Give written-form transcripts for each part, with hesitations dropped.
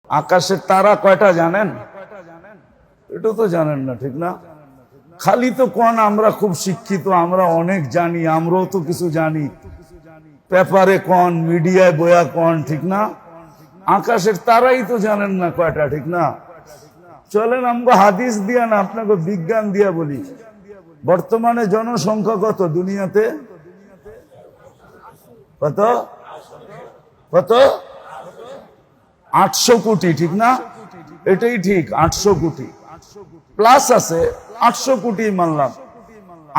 আকাশের তারা কয়টা জানেন? এটা তো জানেন না, ঠিক না? খালি তো কোন আমরা খুব শিক্ষিত, আমরা অনেক জানি, আমরাও তো কিছু জানি, পেপারে কোন, মিডিয়ায় বয়া কোন, ঠিক না? আকাশের তারাই তো জানেন না কয়টা, ঠিক না? চলেন আমরা হাদিস দিয়া না, আপনাকে বিজ্ঞান দিয়া বলি। বর্তমানে জনসংখ্যা কত দুনিয়াতে? কত কত 800 কোটি, ঠিক না? এটাই ঠিক, 800 কোটি প্লাস আছে, 800 কোটি মানলাম।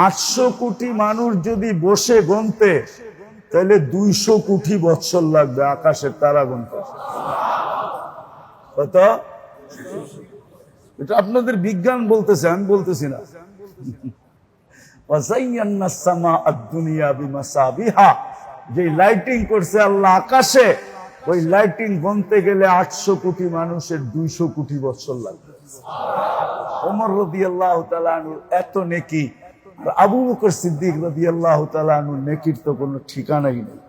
800 কোটি মানুষ যদি বসে গুনতে, তাহলে 200 কোটি বছর লাগবে আকাশের তারা গুনতে। কত? এটা আপনাদের বিজ্ঞান বলতেছে, আমি বলতেছি না। যে লাইটিং করছে আল্লাহ আকাশে, ওই লাইটিং গুনতে গেলে 800 কোটি মানুষের 200 কোটি বছর লাগবে। ওমর রাদিয়াল্লাহু তাআলা আনহু এত নেকি, আর আবু বকর সিদ্দিক রাদিয়াল্লাহু তাআলা আনহু নেকির তো কোনো ঠিকানাই নেই।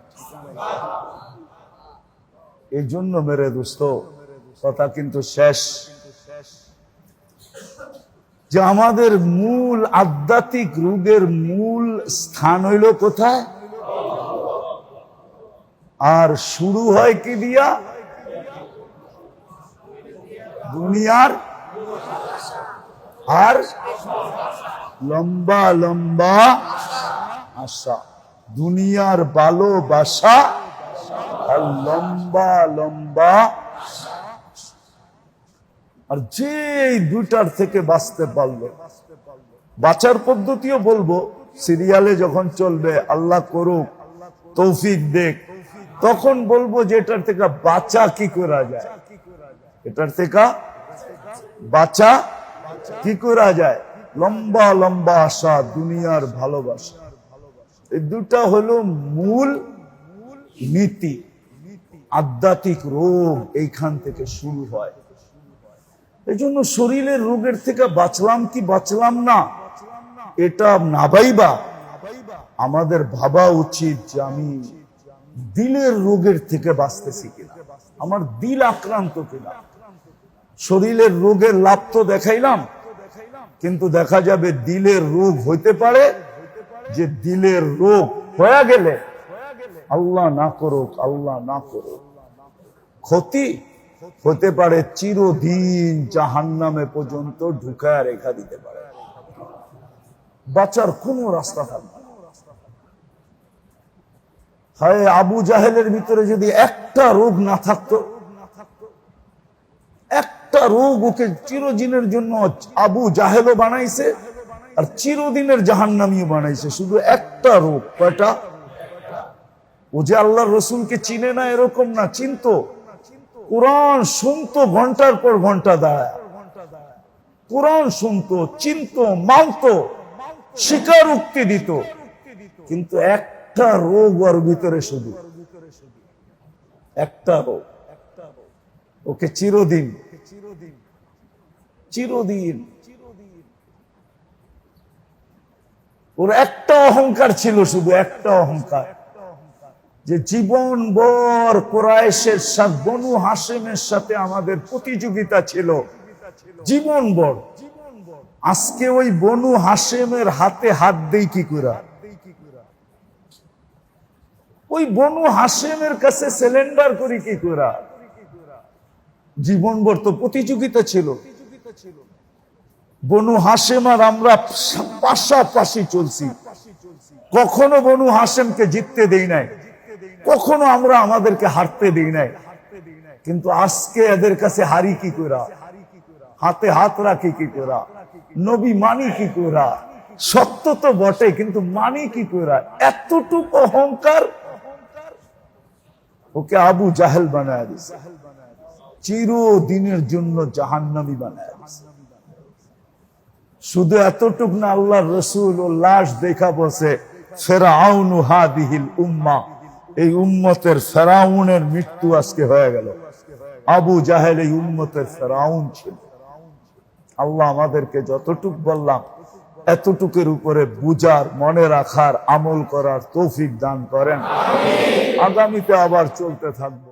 এই জন্য মেরে দোস্ত, কথা কিন্তু শেষ, যে আমাদের মূল আধ্যাত্মিক রোগের মূল স্থান হইল কোথায়? আর শুরু হয় কি দিয়া? দুনিয়ার আর লম্বা লম্বা আশা, দুনিয়ার ভালোবাসা আর লম্বা লম্বা। আর যে দুটার থেকে বাঁচতে পারলো, বাঁচার পদ্ধতিও বলবো, সিরিয়ালে যখন চলবে, আল্লাহ করুক তৌফিক দেখ, তখন বলবো যে এটার থেকে বাঁচা কি করা যায়, এটার থেকে বাঁচা কি করা যায়। লম্বা লম্বা আশা, দুনিয়ার ভালোবাসা, এই দুটা হলো মূল নীতি। আধ্যাত্মিক রোগ এইখান থেকে শুরু হয়। এই জন্য শরীরের রোগের থেকে বাঁচলাম কি বাঁচলাম না, এটা না ভাইবা, আমাদের ভাবা উচিত যে আমি দিলের রোগের থেকে বাঁচতেছি কিনা, আমার দিল আক্রান্ত কিনা। শরীরের রোগের লাভ তো দেখাইলাম, কিন্তু দেখা যাবে দিলের রোগ হইতে পারে, যে দিলের রোগ হয়ে গেলে, আল্লাহ না করুক, আল্লাহ না করুক, ক্ষতি হতে পারে, চিরদিন জাহান্নামে পর্যন্ত ঢুকায় রেখা দিতে পারে, বাঁচার কোন রাস্তা থাকবে না। হায়, আবু জাহেলের ভিতরে যদি একটা রোগ না থাকতো, একটা রোগ ওকে চিরদিনের জন্য আবু জাহেলও বানাইছে আর চিরদিনের জাহান্নামীও বানাইছে, শুধু একটা রোগ। কয়টা? ও যে আল্লাহর রসুলকে চিনে না এরকম না, চিনতো, কোরআন শুনতো, ঘন্টার পর ঘন্টা দাঁড়ায় কোরআন শুনতো, চিনতো, মানতো, স্বীকারোক্তি দিত, কিন্তু একটা রোগ ওর ভিতরে, শুধু একটা রোগ, ওকে চিরদিন চিরদিন ওর একটা অহংকার ছিল, শুধু একটা অহংকার, যে জীবন ভর কুরাইশের সাথে, বনু হাশেমের সাথে আমাদের প্রতিযোগিতা ছিল জীবন ভর। আজকে ওই বনু হাশেমের হাতে হাত দেই কি করে? ওই বনু হাশেমের কাছে সিলিন্ডার করি কি করে? জীবন ভর তো প্রতিযোগিতা ছিল। বনু হাশেম আর আমরা পাশাপাশি চলছি, কখনো বনু হাশেমকে জিততে দেই নাই, কখনো আমরা আমাদেরকে হারতে দেই নাই, কিন্তু আজকে এদের কাছে হারি কি করা, হাতে হাত রাখি কি করা, নবী মানি কি করা, সত্য তো বটে কিন্তু মানি কি করা। এতটুকু অহংকার ওকে আবু জাহেল বানায় দিছে, চিরদিনের জন্য জাহান্নামী বানায় দিছে। শুধু এতটুক না, আল্লাহ রসুল ও লাশ দেখা বসে, ফেরাউনু হাদিহিল উম্মাহ, এই উম্মতের ফেরাউনের মৃত্যু আজকে হয়ে গেল। আবু জাহেল এই উম্মতের ফেরাউন ছিল। আল্লাহ আমাদেরকে যতটুক বললাম এতটুকের উপরে বুঝার, মনে রাখার, আমল করার তৌফিক দান করেন। আগামীতে আবার চলতে থাকবে।